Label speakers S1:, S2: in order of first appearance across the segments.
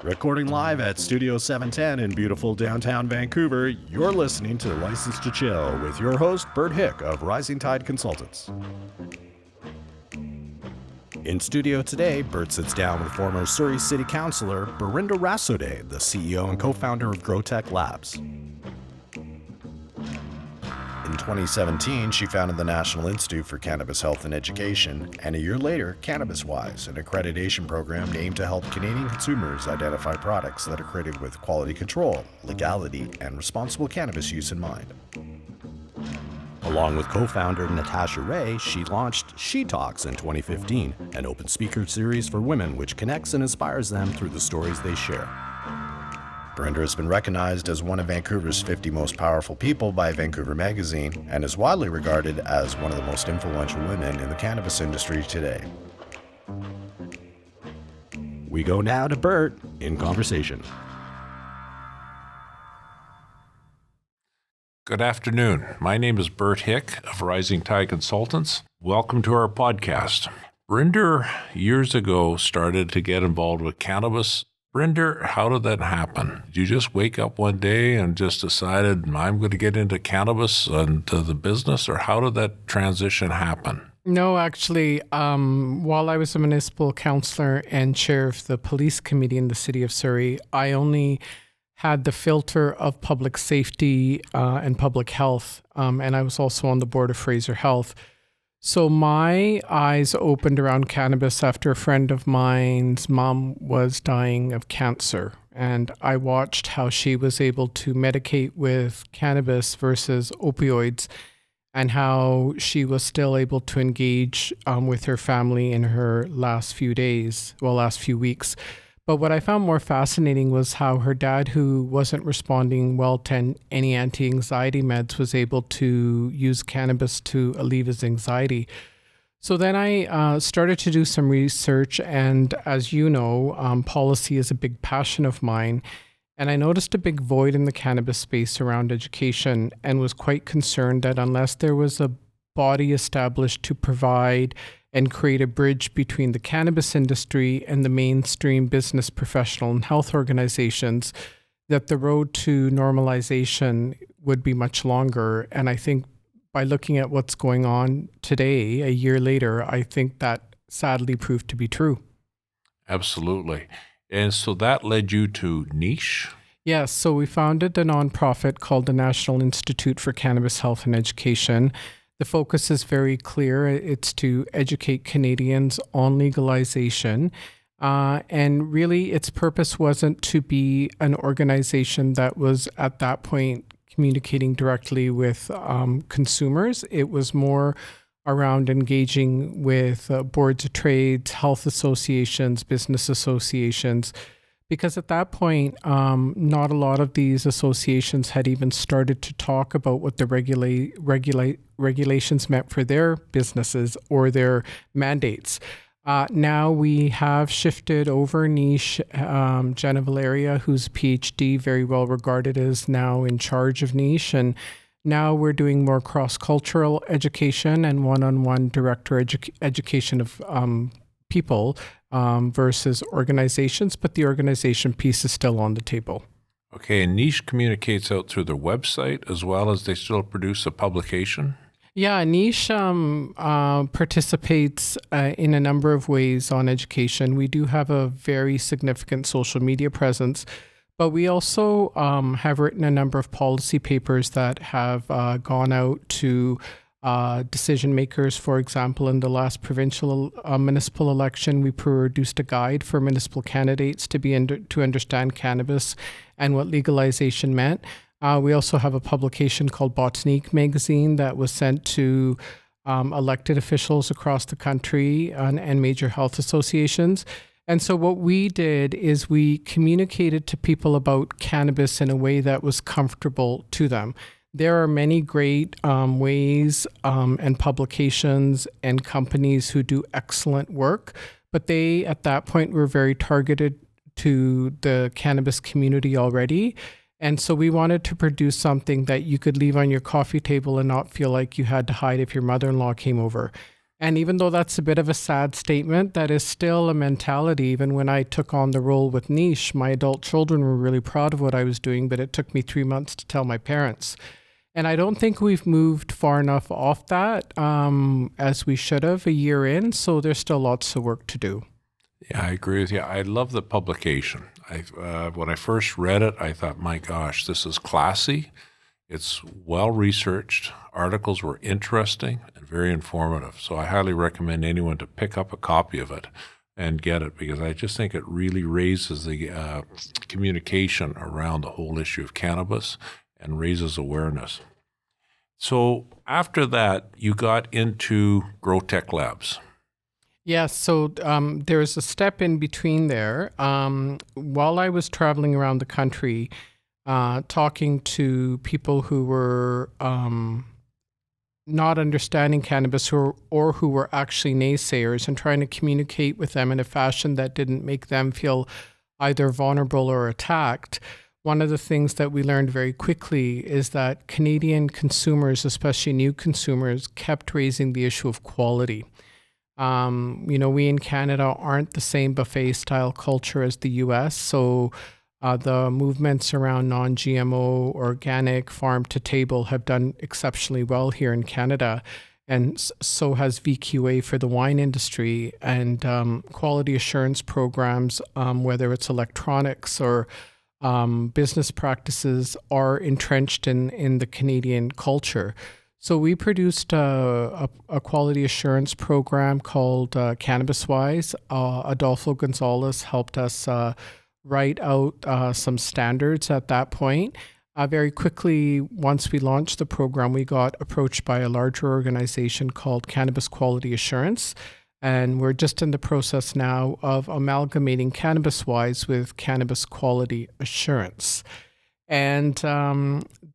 S1: Recording live at Studio 710 in beautiful downtown Vancouver, you're listening to License to Chill with your host, Bert Hick of Rising Tide Consultants. In studio today, Bert sits down with former Surrey City Councillor Barinder Rasode, the CEO and co-founder of GrowTech Labs. In 2017, she founded the National Institute for Cannabis Health and Education, and a year later, Cannabis Wise, an accreditation program aimed to help Canadian consumers identify products that are created with quality control, legality, and responsible cannabis use in mind. Along with co-founder Natasha Raey, she launched SheTalks in 2015, an open speaker series for women which connects and inspires them through the stories they share. Barinder has been recognized as one of Vancouver's 50 most powerful people by Vancouver Magazine and is widely regarded as one of the most influential women in the cannabis industry today. We go now to Bert in conversation.
S2: Good afternoon. My name is Bert Hick of Rising Tide Consultants. Welcome to our podcast. Barinder years ago started to get involved with cannabis. Barinder, how did that happen? Did you just wake up one day and just decided, I'm going to get into cannabis and to the business, or how did that transition happen?
S3: No, actually, while I was a municipal councillor and chair of the police committee in the city of Surrey, I only had the filter of public safety and public health, and I was also on the board of Fraser Health. So my eyes opened around cannabis after a friend of mine's mom was dying of cancer. And I watched how she was able to medicate with cannabis versus opioids and how she was still able to engage with her family in her last few weeks. But what I found more fascinating was how her dad, who wasn't responding well to any anti-anxiety meds, was able to use cannabis to alleviate his anxiety. So then I started to do some research, and as you know, policy is a big passion of mine. And I noticed a big void in the cannabis space around education and was quite concerned that unless there was a body established to provide and create a bridge between the cannabis industry and the mainstream business, professional, and health organizations, that the road to normalization would be much longer. And I think by looking at what's going on today, a year later, I think that sadly proved to be true. Absolutely.
S2: And so that led you to Niche?
S3: Yes. So we founded a nonprofit called the National Institute for Cannabis Health and Education. The focus is very clear. It's to educate Canadians on legalization. And really, its purpose wasn't to be an organization that was at that point communicating directly with consumers. It was more around engaging with boards of trades, health associations, business associations, because at that point, not a lot of these associations had even started to talk about what the regulations meant for their businesses or their mandates. Now we have shifted over. Niche, Jenna Valeria, who's a PhD, very well regarded, is now in charge of Niche. And now we're doing more cross-cultural education and one-on-one director education of people versus organizations, but the organization piece is still on the table.
S2: Okay, and Niche communicates out through their website as well as they still produce a publication?
S3: Yeah, Niche participates in a number of ways on education. We do have a very significant social media presence, but we also have written a number of policy papers that have gone out to decision makers. For example, in the last provincial municipal election, we produced a guide for municipal candidates to understand cannabis and what legalization meant. We also have a publication called Botanique Magazine that was sent to elected officials across the country and major health associations. And so what we did is we communicated to people about cannabis in a way that was comfortable to them. There are many great ways and publications and companies who do excellent work, but they, at that point, were very targeted to the cannabis community already. And so we wanted to produce something that you could leave on your coffee table and not feel like you had to hide if your mother-in-law came over. And even though that's a bit of a sad statement, that is still a mentality. Even when I took on the role with Niche, my adult children were really proud of what I was doing, but it took me 3 months to tell my parents. And I don't think we've moved far enough off that as we should have a year in. So there's still lots of work to do.
S2: Yeah, I agree with you. I love the publication. When I first read it, I thought, my gosh, this is classy. It's well-researched. Articles were interesting and very informative. So I highly recommend anyone to pick up a copy of it and get it, because I just think it really raises the communication around the whole issue of cannabis and raises awareness. So after that, you got into Grow Tech Labs.
S3: Yes, so there's a step in between there. While I was traveling around the country, talking to people who were not understanding cannabis or who were actually naysayers, and trying to communicate with them in a fashion that didn't make them feel either vulnerable or attacked, one of the things that we learned very quickly is that Canadian consumers, especially new consumers, kept raising the issue of quality. We in Canada aren't the same buffet style culture as the US. So the movements around non-GMO, organic, farm to table have done exceptionally well here in Canada. And so has VQA for the wine industry, and quality assurance programs, whether it's electronics or business practices, are entrenched in the Canadian culture. So we produced a quality assurance program called Cannabis Wise. Adolfo Gonzalez helped us write out some standards at that point. Very quickly, once we launched the program, we got approached by a larger organization called Cannabis Quality Assurance. And we're just in the process now of amalgamating Cannabis Wise with Cannabis Quality Assurance. And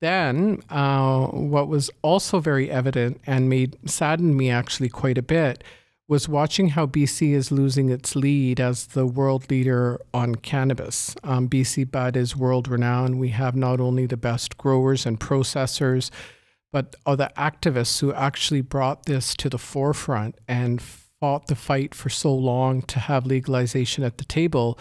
S3: then what was also very evident and saddened me actually quite a bit was watching how BC is losing its lead as the world leader on cannabis. BC Bud is world renowned. We have not only the best growers and processors, but the activists who actually brought this to the forefront and fought the fight for so long to have legalization at the table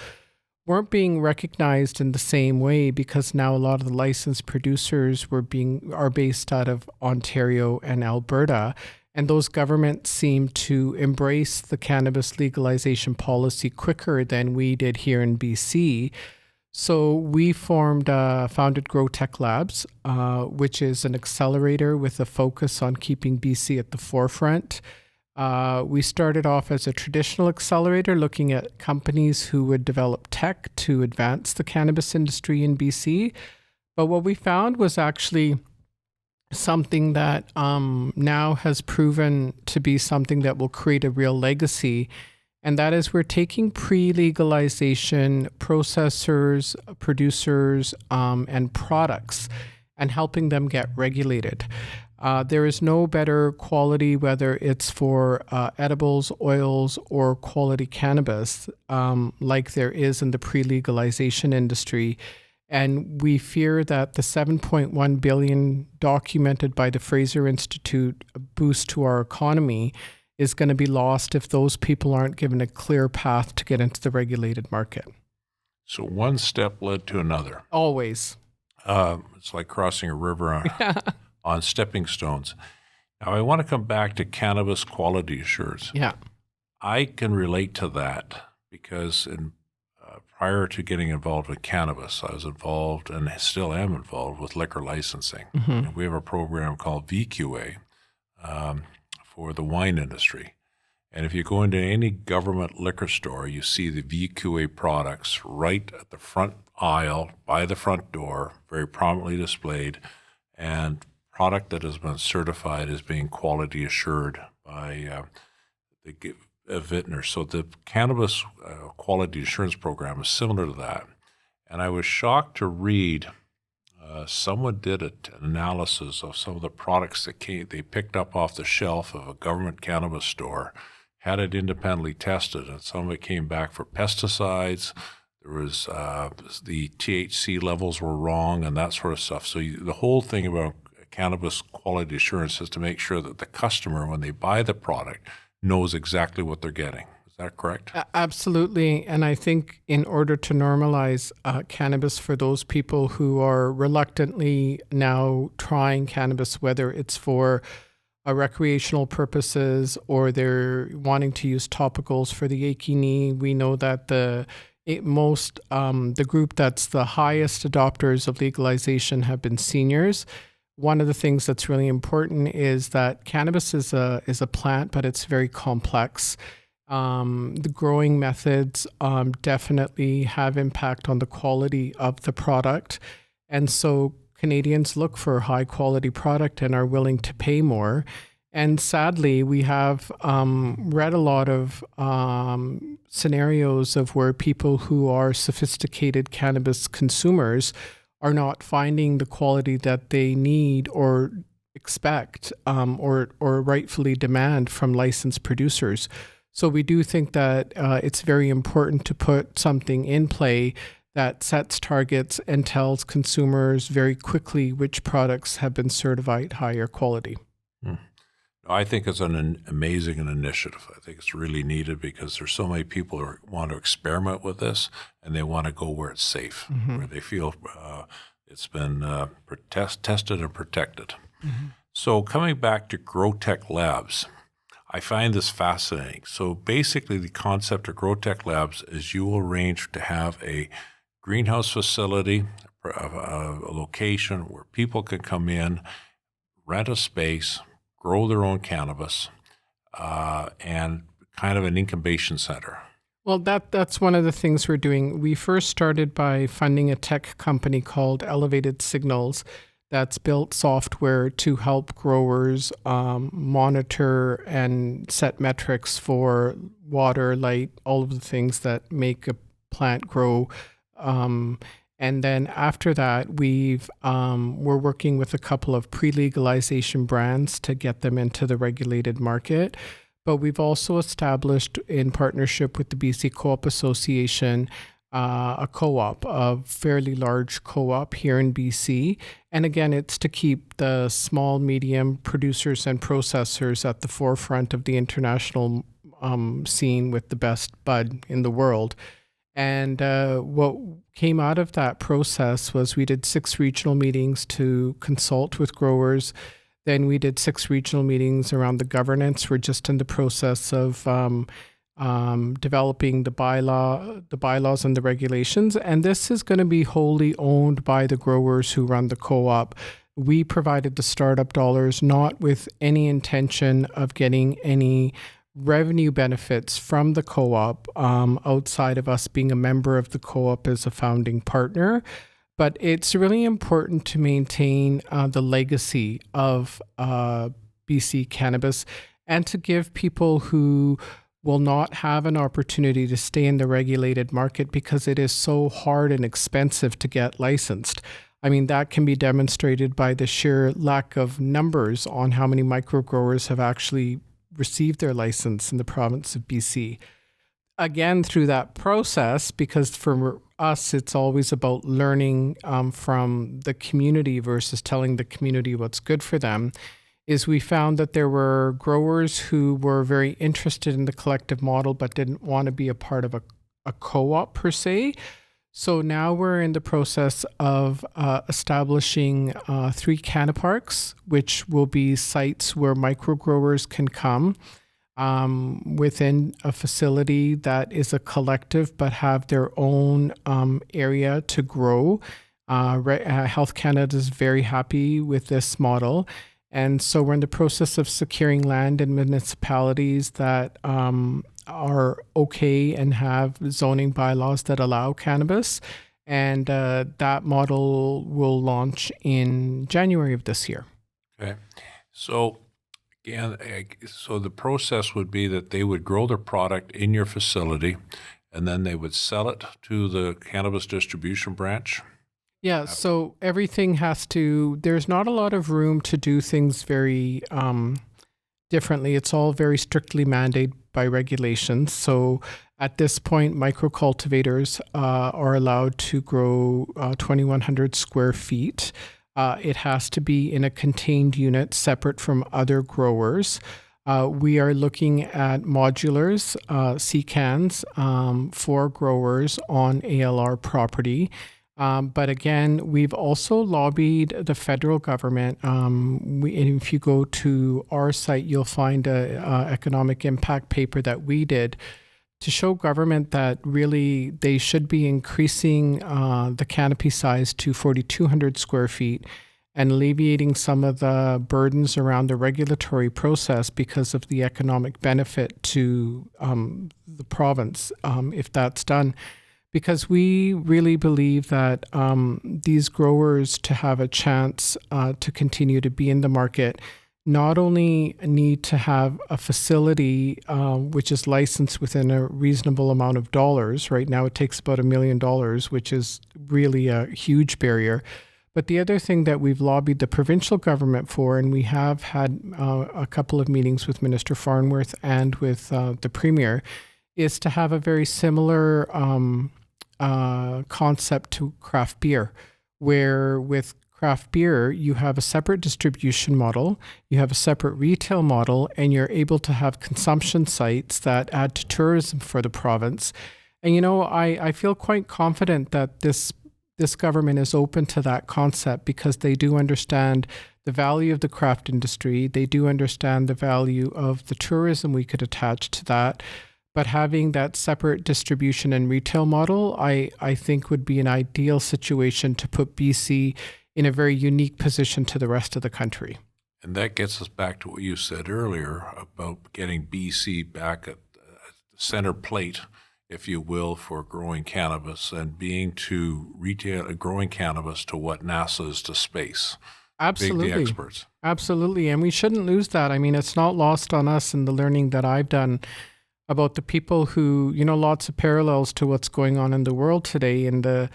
S3: weren't being recognized in the same way, because now a lot of the licensed producers are based out of Ontario and Alberta, and those governments seem to embrace the cannabis legalization policy quicker than we did here in BC. So we founded Grow Tech Labs, which is an accelerator with a focus on keeping BC at the forefront. We started off as a traditional accelerator, looking at companies who would develop tech to advance the cannabis industry in BC. But what we found was actually something that now has proven to be something that will create a real legacy. And that is, we're taking pre-legalization processors, producers, and products and helping them get regulated. There is no better quality, whether it's for edibles, oils, or quality cannabis, like there is in the pre-legalization industry. And we fear that the $7.1 billion documented by the Fraser Institute boost to our economy is going to be lost if those people aren't given a clear path to get into the regulated market.
S2: So one step led to another.
S3: Always.
S2: It's like crossing a river on stepping stones. Now, I want to come back to cannabis quality assurance.
S3: Yeah.
S2: I can relate to that because prior to getting involved with cannabis, I was involved and still am involved with liquor licensing. Mm-hmm. We have a program called VQA for the wine industry. And if you go into any government liquor store, you see the VQA products right at the front aisle by the front door, very prominently displayed, and product that has been certified as being quality assured by the vintner. So the cannabis quality assurance program is similar to that. And I was shocked to read someone did an analysis of some of the products that they picked up off the shelf of a government cannabis store, had it independently tested, and some of it came back for pesticides. There was the THC levels were wrong and that sort of stuff. So the whole thing about cannabis quality assurance is to make sure that the customer, when they buy the product, knows exactly what they're getting. Is that correct?
S3: Absolutely. And I think in order to normalize cannabis for those people who are reluctantly now trying cannabis, whether it's for recreational purposes or they're wanting to use topicals for the achy knee, we know that the group that's the highest adopters of legalization have been seniors. One of the things that's really important is that cannabis is a plant, but it's very complex. The growing methods definitely have impact on the quality of the product. And so Canadians look for a high quality product and are willing to pay more. And sadly, we have read a lot of scenarios of where people who are sophisticated cannabis consumers are not finding the quality that they need or expect or rightfully demand from licensed producers. So we do think that it's very important to put something in play that sets targets and tells consumers very quickly which products have been certified higher quality.
S2: I think it's an amazing initiative. I think it's really needed because there's so many people who want to experiment with this and they want to go where it's safe, where they feel it's been tested and protected. So coming back to GrowTech Labs, I find this fascinating. So basically the concept of GrowTech Labs is you will arrange to have a greenhouse facility, a location where people can come in, rent a space, grow their own cannabis, and kind of an incubation center.
S3: Well, that's one of the things we're doing. We first started by funding a tech company called Elevated Signals that's built software to help growers monitor and set metrics for water, light, all of the things that make a plant grow. And then after that, we're working with a couple of pre-legalization brands to get them into the regulated market. But we've also established, in partnership with the BC Co-op Association, a co-op, a fairly large co-op here in BC. And again, it's to keep the small, medium producers and processors at the forefront of the international scene with the best bud in the world. And what came out of that process was we did 6 regional meetings to consult with growers. Then we did 6 regional meetings around the governance. We're just in the process of developing the bylaws and the regulations. And this is going to be wholly owned by the growers who run the co-op. We provided the startup dollars, not with any intention of getting any revenue benefits from the co-op outside of us being a member of the co-op as a founding partner. But it's really important to maintain the legacy of BC cannabis and to give people who will not have an opportunity to stay in the regulated market because it is so hard and expensive to get licensed. I mean, that can be demonstrated by the sheer lack of numbers on how many microgrowers have actually received their license in the province of BC. Again, through that process, because for us, it's always about learning from the community versus telling the community what's good for them, is we found that there were growers who were very interested in the collective model but didn't want to be a part of a co-op per se. So now we're in the process of establishing 3 cannaparks, which will be sites where microgrowers can come within a facility that is a collective but have their own area to grow. Health Canada is very happy with this model. And so we're in the process of securing land in municipalities that are okay and have zoning bylaws that allow cannabis. And that model will launch in January of this year.
S2: Okay. So again, so the process would be that they would grow their product in your facility and then they would sell it to the cannabis distribution branch?
S3: Yeah, so everything there's not a lot of room to do things very differently. It's all very strictly mandated by regulations. So at this point, microcultivators are allowed to grow 2,100 square feet. It has to be in a contained unit separate from other growers. We are looking at modulars, CCANs, for growers on ALR property. But again, we've also lobbied the federal government. And if you go to our site, you'll find a economic impact paper that we did to show government that really they should be increasing the canopy size to 4,200 square feet and alleviating some of the burdens around the regulatory process because of the economic benefit to the province if that's done. Because we really believe that these growers, to have a chance to continue to be in the market, not only need to have a facility which is licensed within a reasonable amount of dollars. Right now it takes about $1 million, which is really a huge barrier. But the other thing that we've lobbied the provincial government for, and we have had a couple of meetings with Minister Farnworth and with the Premier, is to have a very similar concept to craft beer, where with craft beer, you have a separate distribution model, you have a separate retail model, and you're able to have consumption sites that add to tourism for the province. And, I feel quite confident that this government is open to that concept because they do understand the value of the craft industry. They do understand the value of the tourism we could attach to that. But having that separate distribution and retail model, I think would be an ideal situation to put BC in a very unique position to the rest of the country.
S2: And that gets us back to what you said earlier about getting BC back at the center plate, if you will, for growing cannabis and being to retail growing cannabis to what NASA is to space.
S3: Absolutely.
S2: Being the experts.
S3: Absolutely. And we shouldn't lose that. I mean, it's not lost on us in the learning that I've done about the people who, lots of parallels to what's going on in the world today in the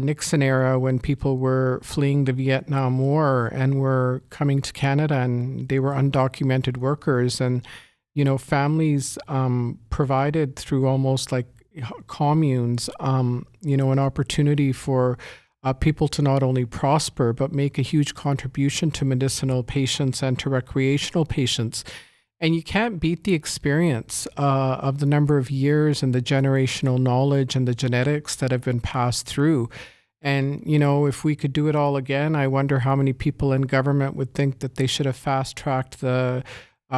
S3: Nixon era when people were fleeing the Vietnam War and were coming to Canada and they were undocumented workers and, families provided through almost like communes, an opportunity for people to not only prosper, but make a huge contribution to medicinal patients and to recreational patients. And you can't beat the experience of the number of years and the generational knowledge and the genetics that have been passed through. And, if we could do it all again, I wonder how many people in government would think that they should have fast-tracked the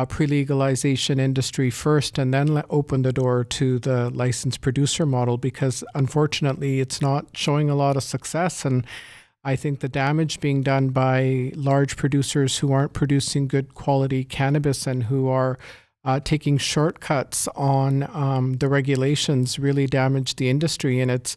S3: pre-legalization industry first and then open the door to the licensed producer model, because unfortunately it's not showing a lot of success. And I think the damage being done by large producers who aren't producing good quality cannabis and who are taking shortcuts on the regulations really damaged the industry. And it's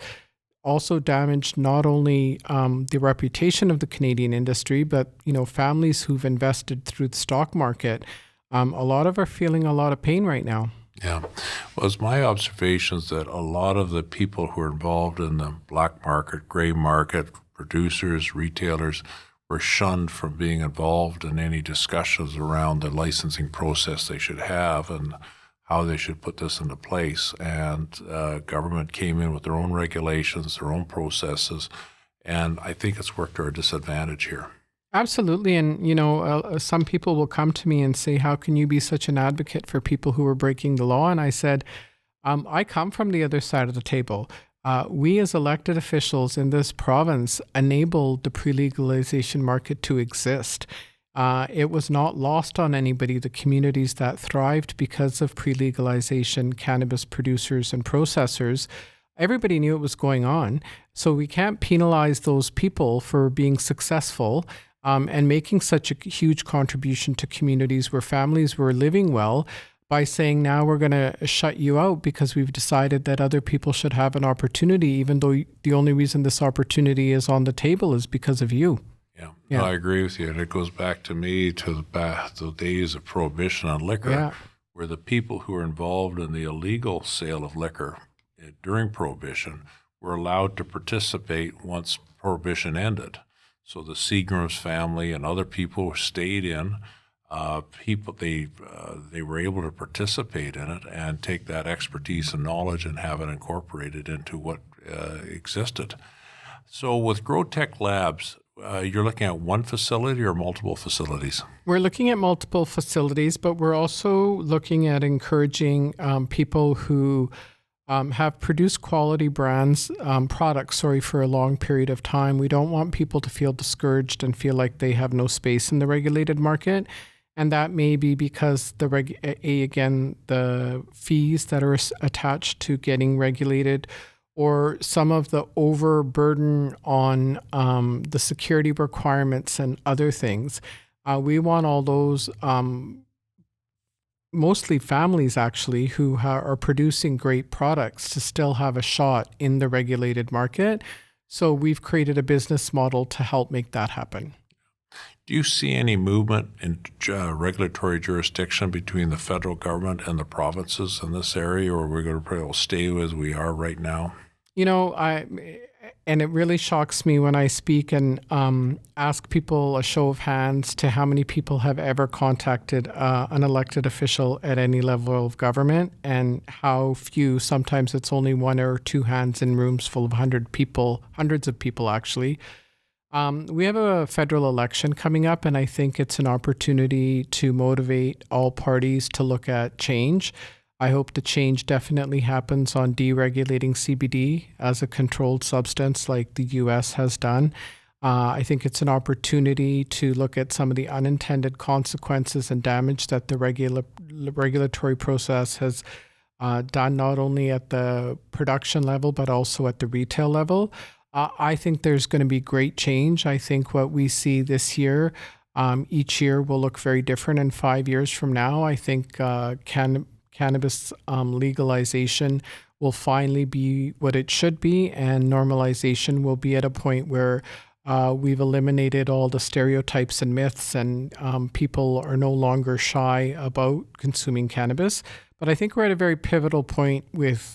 S3: also damaged not only the reputation of the Canadian industry, but, families who've invested through the stock market. A lot of are feeling a lot of pain right now.
S2: Yeah. Well, it's my observations that a lot of the people who are involved in the black market, gray market, producers, retailers, were shunned from being involved in any discussions around the licensing process they should have and how they should put this into place. And government came in with their own regulations, their own processes, and I think it's worked to our disadvantage here.
S3: Absolutely. And, some people will come to me and say, how can you be such an advocate for people who are breaking the law? And I said, I come from the other side of the table. We as elected officials in this province enabled the pre-legalization market to exist. It was not lost on anybody, the communities that thrived because of pre-legalization, cannabis producers and processors. Everybody knew it was going on. So we can't penalize those people for being successful and making such a huge contribution to communities where families were living well by saying, now we're going to shut you out because we've decided that other people should have an opportunity, even though the only reason this opportunity is on the table is because of you.
S2: Yeah. No, I agree with you. And it goes back to me to the days of prohibition on liquor, where the people who were involved in the illegal sale of liquor during prohibition were allowed to participate once prohibition ended. So the Seagram's family and other people stayed in. They were able to participate in it and take that expertise and knowledge and have it incorporated into what existed. So with GrowTech Labs, you're looking at one facility or multiple facilities?
S3: We're looking at multiple facilities, but we're also looking at encouraging people who have produced quality products, for a long period of time. We don't want people to feel discouraged and feel like they have no space in the regulated market. And that may be because the fees that are attached to getting regulated, or some of the overburden on the security requirements and other things. We want all those, mostly families actually, who are producing great products to still have a shot in the regulated market. So we've created a business model to help make that happen.
S2: Do you see any movement in regulatory jurisdiction between the federal government and the provinces in this area, or are we going to probably stay as we are right now?
S3: And it really shocks me when I speak and ask people a show of hands to how many people have ever contacted an elected official at any level of government, and how few, sometimes it's only one or two hands in rooms full of hundreds of people actually. We have a federal election coming up, and I think it's an opportunity to motivate all parties to look at change. I hope the change definitely happens on deregulating CBD as a controlled substance like the US has done. I think it's an opportunity to look at some of the unintended consequences and damage that the regulatory process has done, not only at the production level, but also at the retail level. I think there's going to be great change. I think what we see this year, each year will look very different in 5 years from now. I think cannabis legalization will finally be what it should be, and normalization will be at a point where we've eliminated all the stereotypes and myths, and people are no longer shy about consuming cannabis. But I think we're at a very pivotal point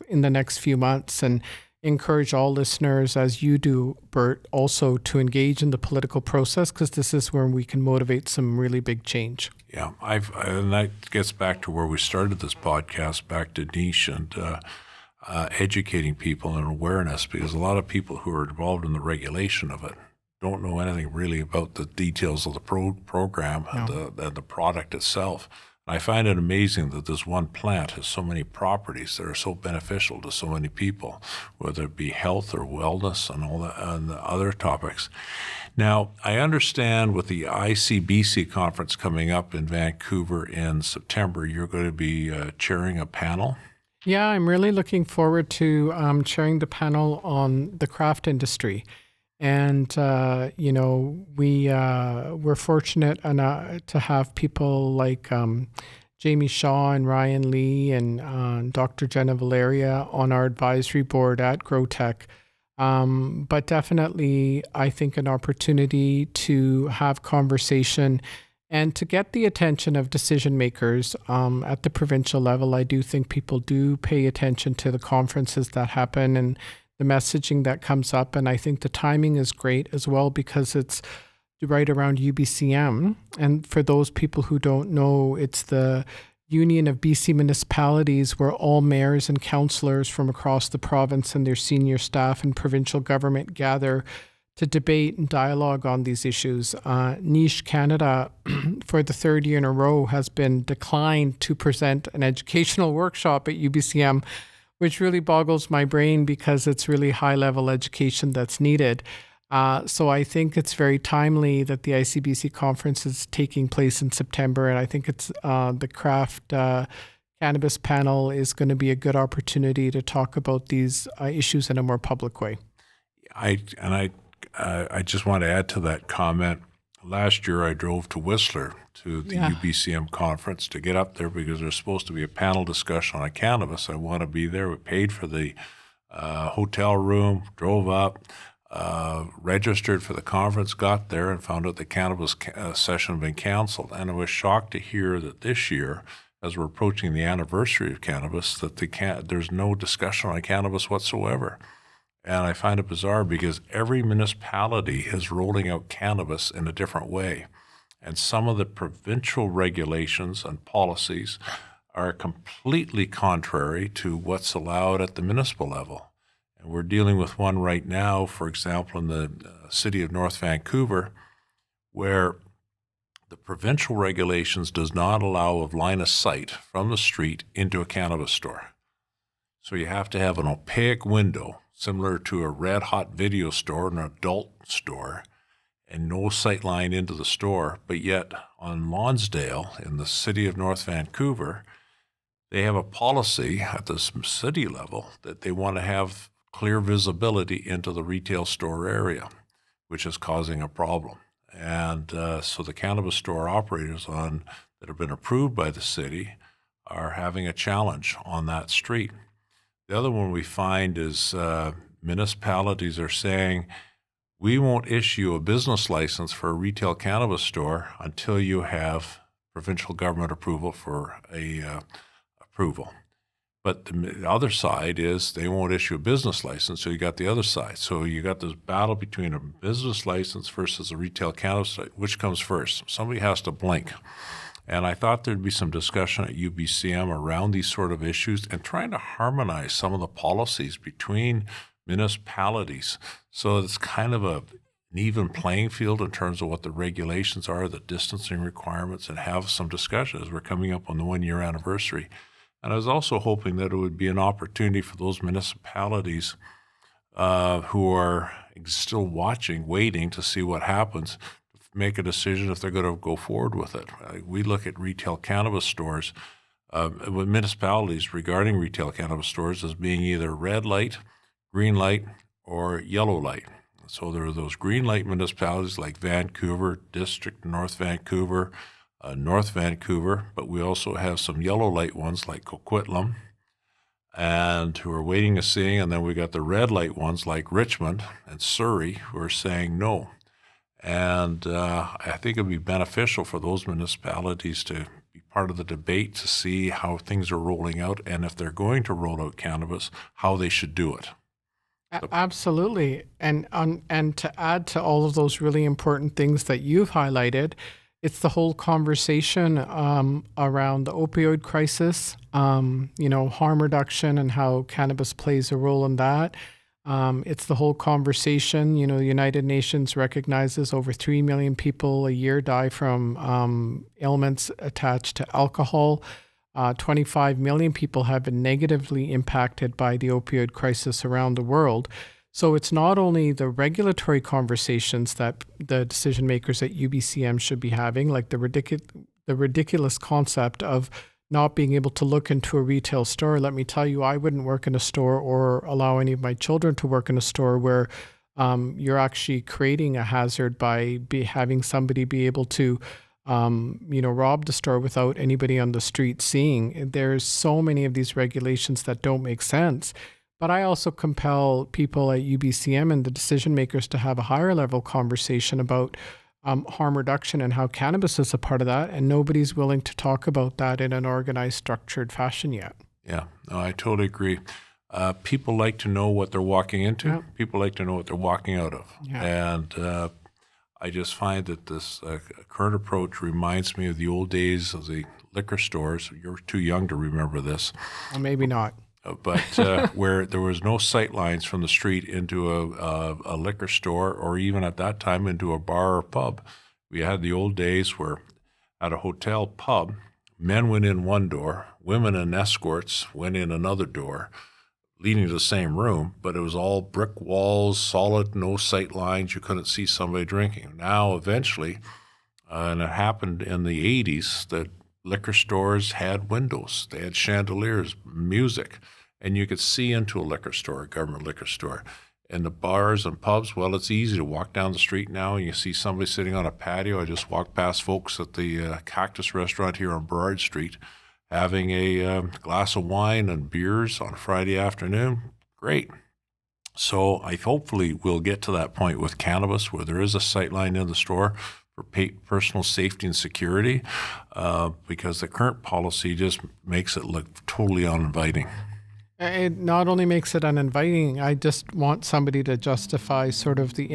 S3: in the next few months, and encourage all listeners, as you do, Bert, also to engage in the political process, because this is where we can motivate some really big change.
S2: Yeah, and that gets back to where we started this podcast, back to niche and educating people and awareness, because a lot of people who are involved in the regulation of it don't know anything really about the details of the program and the product itself. I find it amazing that this one plant has so many properties that are so beneficial to so many people, whether it be health or wellness and all that, and the other topics. Now, I understand with the ICBC conference coming up in Vancouver in September, you're going to be chairing a panel.
S3: Yeah, I'm really looking forward to chairing the panel on the craft industry. And, we're fortunate to have people like Jamie Shaw and Ryan Lee and Dr. Jenna Valeria on our advisory board at GrowTech. But definitely, I think an opportunity to have conversation and to get the attention of decision makers at the provincial level. I do think people do pay attention to the conferences that happen and the messaging that comes up. And I think the timing is great as well, because it's right around UBCM. And for those people who don't know, it's the Union of BC Municipalities, where all mayors and councillors from across the province and their senior staff and provincial government gather to debate and dialogue on these issues. Niche Canada, for the third year in a row, has been declined to present an educational workshop at UBCM, which really boggles my brain, because it's really high-level education that's needed. So I think it's very timely that the ICBC conference is taking place in September, and I think it's the craft cannabis panel is going to be a good opportunity to talk about these issues in a more public way.
S2: I just want to add to that comment. Last year, I drove to Whistler to the UBCM conference to get up there, because there's supposed to be a panel discussion on cannabis. I want to be there. We paid for the hotel room, drove up, registered for the conference, got there, and found out the cannabis session had been canceled. And I was shocked to hear that this year, as we're approaching the anniversary of cannabis, that there's no discussion on cannabis whatsoever. And I find it bizarre, because every municipality is rolling out cannabis in a different way. And some of the provincial regulations and policies are completely contrary to what's allowed at the municipal level. And we're dealing with one right now, for example, in the city of North Vancouver, where the provincial regulations does not allow a line of sight from the street into a cannabis store. So you have to have an opaque window, similar to a red hot video store, an adult store, and no sight line into the store. But yet on Lonsdale in the city of North Vancouver, they have a policy at the city level that they want to have clear visibility into the retail store area, which is causing a problem. And so the cannabis store operators that have been approved by the city are having a challenge on that street. The other one we find is municipalities are saying, we won't issue a business license for a retail cannabis store until you have provincial government approval for a approval. But the other side is they won't issue a business license, so you got the other side. So you got this battle between a business license versus a retail cannabis, which comes first? Somebody has to blink. And I thought there'd be some discussion at UBCM around these sort of issues and trying to harmonize some of the policies between municipalities so it's kind of an even playing field in terms of what the regulations are, the distancing requirements, and have some discussion as we're coming up on the 1-year anniversary. And I was also hoping that it would be an opportunity for those municipalities who are still watching, waiting to see what happens, to make a decision if they're going to go forward with it. We look at retail cannabis stores, with municipalities regarding retail cannabis stores as being either red light, green light, or yellow light. So there are those green light municipalities like Vancouver, District, North Vancouver, North Vancouver, but we also have some yellow light ones like Coquitlam, and who are waiting and seeing, and then we got the red light ones like Richmond and Surrey who are saying no. And I think it'd be beneficial for those municipalities to be part of the debate to see how things are rolling out, and if they're going to roll out cannabis, how they should do it.
S3: Absolutely. And to add to all of those really important things that you've highlighted, it's the whole conversation around the opioid crisis, harm reduction and how cannabis plays a role in that. It's the whole conversation, the United Nations recognizes over 3 million people a year die from ailments attached to alcohol. 25 million people have been negatively impacted by the opioid crisis around the world. So it's not only the regulatory conversations that the decision makers at UBCM should be having, like the ridiculous concept of not being able to look into a retail store. Let me tell you, I wouldn't work in a store or allow any of my children to work in a store where you're actually creating a hazard by having somebody be able to rob the store without anybody on the street seeing. There's so many of these regulations that don't make sense. But I also compel people at UBCM and the decision makers to have a higher level conversation about harm reduction and how cannabis is a part of that. And nobody's willing to talk about that in an organized, structured fashion yet.
S2: Yeah, no, I totally agree. People like to know what they're walking into. Yeah. People like to know what they're walking out of. Yeah. And I just find that this current approach reminds me of the old days of the liquor stores. You're too young to remember this.
S3: Well, maybe not.
S2: But where there was no sight lines from the street into a liquor store, or even at that time into a bar or pub. We had the old days where at a hotel pub, men went in one door, women and escorts went in another door, leading to the same room, but it was all brick walls, solid, no sight lines. You couldn't see somebody drinking. Now, eventually, and it happened in the 80s, that liquor stores had windows. They had chandeliers, music, and you could see into a liquor store, a government liquor store. And the bars and pubs, well, it's easy to walk down the street now and you see somebody sitting on a patio. I just walked past folks at the Cactus restaurant here on Burrard Street having a glass of wine and beers on a Friday afternoon. Great. So I hopefully we'll get to that point with cannabis where there is a sight line in the store for personal safety and security, because the current policy just makes it look totally uninviting.
S3: It not only makes it uninviting, I just want somebody to justify sort of the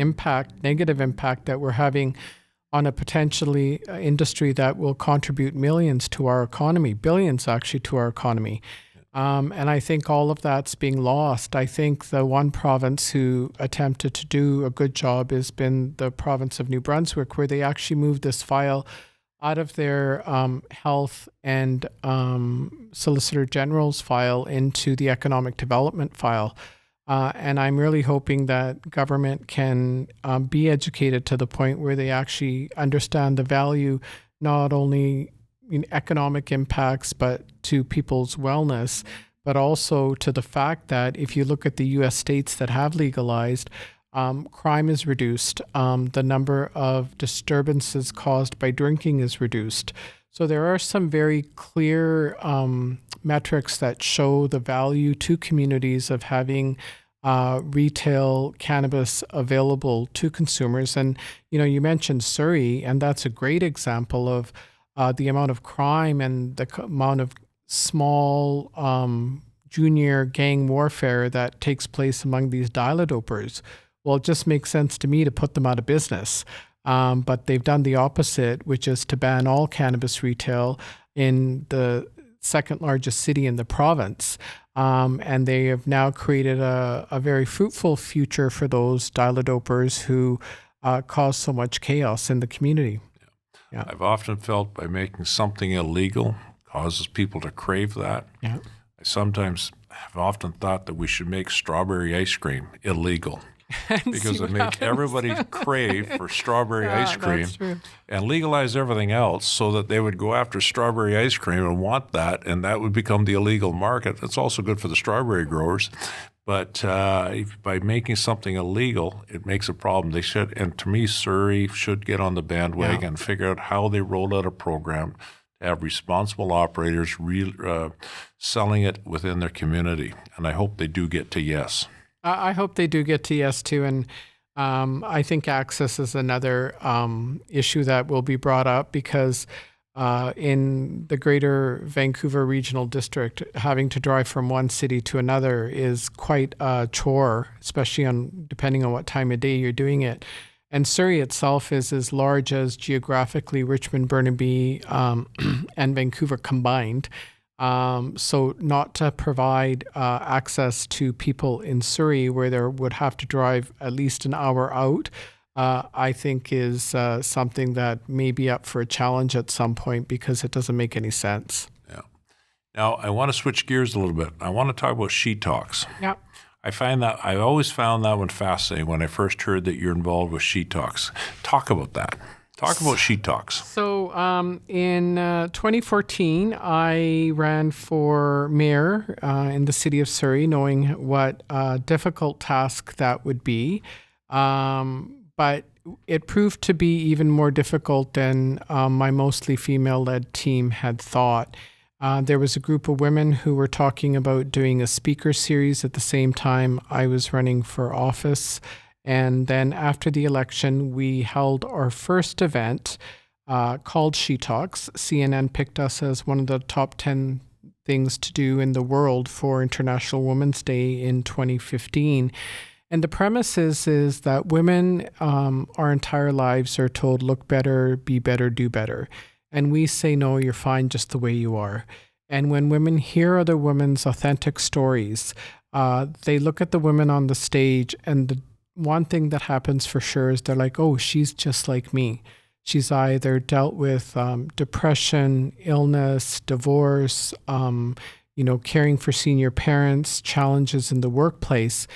S3: negative impact that we're having on a potentially industry that will contribute millions to our economy, billions actually to our economy. And I think all of that's being lost. I think the one province who attempted to do a good job has been the province of New Brunswick, where they actually moved this file out of their health and Solicitor General's file into the economic development file. And I'm really hoping that government can be educated to the point where they actually understand the value, not only in economic impacts, but to people's wellness, but also to the fact that if you look at the U.S. states that have legalized, crime is reduced. The number of disturbances caused by drinking is reduced. So there are some very clear metrics that show the value to communities of having retail cannabis available to consumers. And, you mentioned Surrey, and that's a great example of the amount of crime and the amount of small junior gang warfare that takes place among these dial-a-dopers. Well, it just makes sense to me to put them out of business. But they've done the opposite, which is to ban all cannabis retail in the second largest city in the province. And they have now created a very fruitful future for those dial-a-dopers who cause so much chaos in the community. Yeah.
S2: I've often felt by making something illegal causes people to crave that.
S3: Yeah.
S2: I sometimes have often thought that we should make strawberry ice cream illegal because it makes everybody crave for strawberry ice cream, and legalize everything else so that they would go after strawberry ice cream and want that, and that would become the illegal market. It's also good for the strawberry growers. But by making something illegal, it makes a problem. They should, and to me, Surrey should get on the bandwagon and figure out how they roll out a program to have responsible operators selling it within their community. And I hope they do get to yes.
S3: I hope they do get to yes, too. And I think access is another issue that will be brought up because in the greater Vancouver Regional District, having to drive from one city to another is quite a chore, especially depending on what time of day you're doing it. And Surrey itself is as large as geographically Richmond, Burnaby, and Vancouver combined. So not to provide access to people in Surrey where they would have to drive at least an hour out, I think is something that may be up for a challenge at some point because it doesn't make any sense.
S2: Yeah. Now, I want to switch gears a little bit. I want to talk about SheTalks.
S3: Yeah.
S2: I always found that one fascinating when I first heard that you're involved with SheTalks. Talk about that. Talk about SheTalks.
S3: So in 2014, I ran for mayor in the city of Surrey, knowing what a difficult task that would be. But it proved to be even more difficult than my mostly female-led team had thought. There was a group of women who were talking about doing a speaker series at the same time I was running for office. And then after the election, we held our first event called SheTalks. CNN picked us as one of the top 10 things to do in the world for International Women's Day in 2015. And the premise is that women our entire lives are told, look better, be better, do better. And we say, no, you're fine just the way you are. And when women hear other women's authentic stories, they look at the women on the stage, and the one thing that happens for sure is they're like, oh, she's just like me. She's either dealt with depression, illness, divorce, caring for senior parents, challenges in the workplace.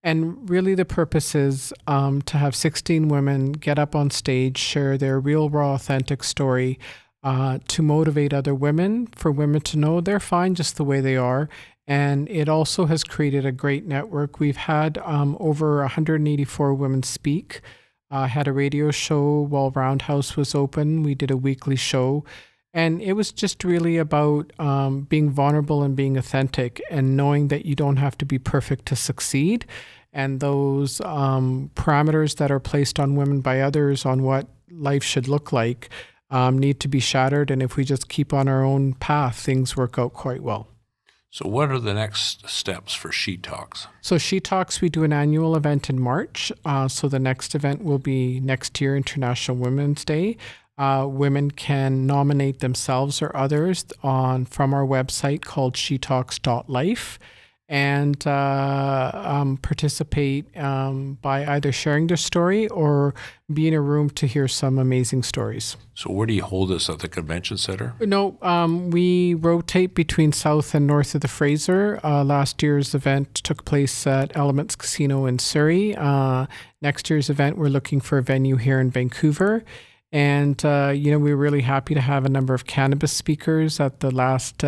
S3: And really the purpose is to have 16 women get up on stage, share their real, raw, authentic story to motivate other women, for women to know they're fine just the way they are. And it also has created a great network. We've had over 184 women speak, had a radio show while Roundhouse was open. We did a weekly show. And it was just really about being vulnerable and being authentic and knowing that you don't have to be perfect to succeed. And those parameters that are placed on women by others on what life should look like need to be shattered. And if we just keep on our own path, things work out quite well.
S2: So what are the next steps for SheTalks?
S3: So SheTalks, we do an annual event in March. So the next event will be next year, International Women's Day. women can nominate themselves or others from our website called SheTalks.life and participate by either sharing their story or be in a room to hear some amazing stories.
S2: So where do you hold this, at the convention center?
S3: No, we rotate between south and north of the Fraser. Last year's event took place at Elements Casino in Surrey. Next year's event, we're looking for a venue here in Vancouver. And, we're really happy to have a number of cannabis speakers at the last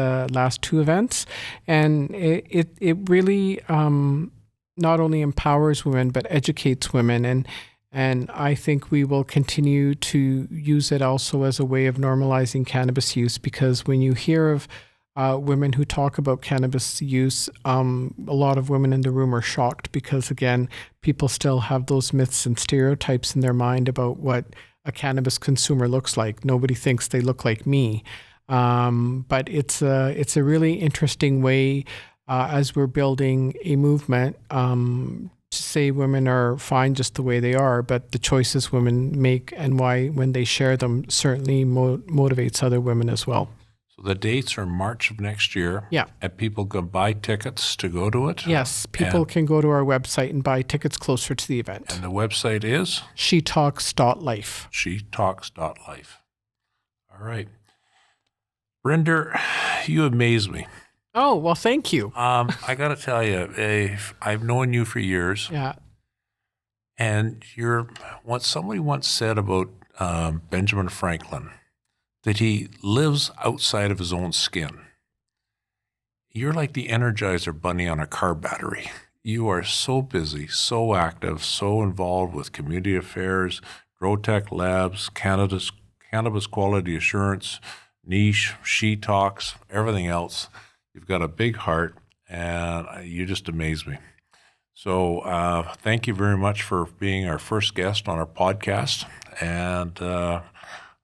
S3: two events. And it really not only empowers women, but educates women. And I think we will continue to use it also as a way of normalizing cannabis use, because when you hear of women who talk about cannabis use, a lot of women in the room are shocked because, again, people still have those myths and stereotypes in their mind about what a cannabis consumer looks like. Nobody thinks they look like me. But it's a really interesting way as we're building a movement to say women are fine just the way they are, but the choices women make and why when they share them certainly motivates other women as well.
S2: So the dates are March of next year.
S3: Yeah.
S2: And people can buy tickets to go to it?
S3: Yes, people can go to our website and buy tickets closer to the event.
S2: And the website is?
S3: SheTalks.life.
S2: SheTalks.life. All right. Barinder, you amaze me.
S3: Oh, well, thank you.
S2: I got to tell you, I've known you for years.
S3: Yeah.
S2: And somebody once said about Benjamin Franklin, that he lives outside of his own skin. You're like the Energizer Bunny on a car battery. You are so busy, so active, so involved with community affairs, GrowTech Labs, Cannabis Quality Assurance, Niche, SheTalks, everything else. You've got a big heart, and you just amaze me. So thank you very much for being our first guest on our podcast, and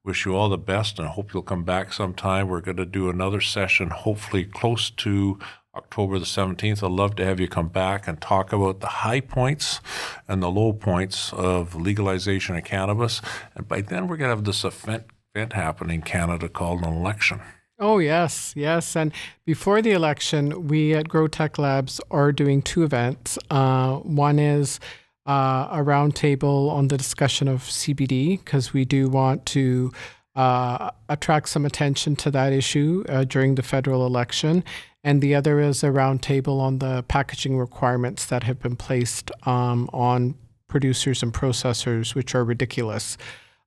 S2: wish you all the best, and I hope you'll come back sometime. We're going to do another session, hopefully close to October the 17th. I'd love to have you come back and talk about the high points and the low points of legalization of cannabis. And by then, we're going to have this event happening in Canada called an election.
S3: Oh, yes. And before the election, we at GrowTech Labs are doing two events. One is a roundtable on the discussion of CBD, because we do want to attract some attention to that issue during the federal election. And the other is a roundtable on the packaging requirements that have been placed on producers and processors, which are ridiculous.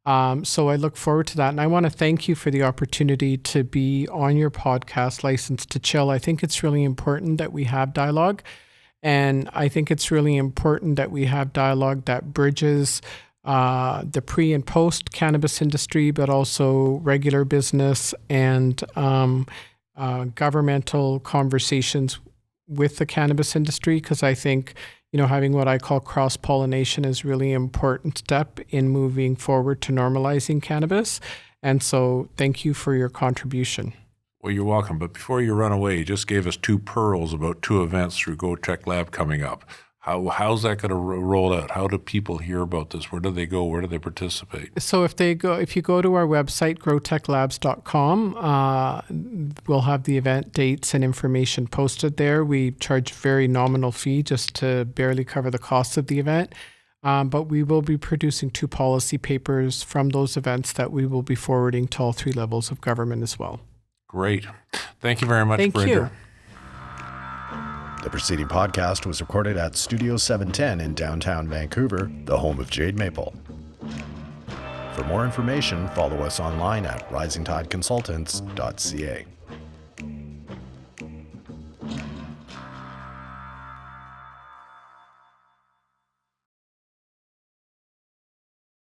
S3: So I look forward to that. And I want to thank you for the opportunity to be on your podcast, Licensed to Chill. I think it's really important that we have dialogue. And I think it's really important that we have dialogue that bridges the pre and post cannabis industry, but also regular business and governmental conversations with the cannabis industry. Because I think, having what I call cross-pollination is really important step in moving forward to normalizing cannabis. And so thank you for your contribution.
S2: Well, you're welcome. But before you run away, you just gave us two pearls about two events through GrowTech Lab coming up. How's that going to roll out? How do people hear about this? Where do they go? Where do they participate?
S3: So if you go to our website, growtechlabs.com, we'll have the event dates and information posted there. We charge a very nominal fee just to barely cover the cost of the event. But we will be producing two policy papers from those events that we will be forwarding to all three levels of government as well.
S2: Great. Thank you very much,
S3: Thank
S2: Barinder.
S3: you.
S1: The preceding podcast was recorded at Studio 710 in downtown Vancouver, the home of Jade Maple. For more information, follow us online at risingtideconsultants.ca.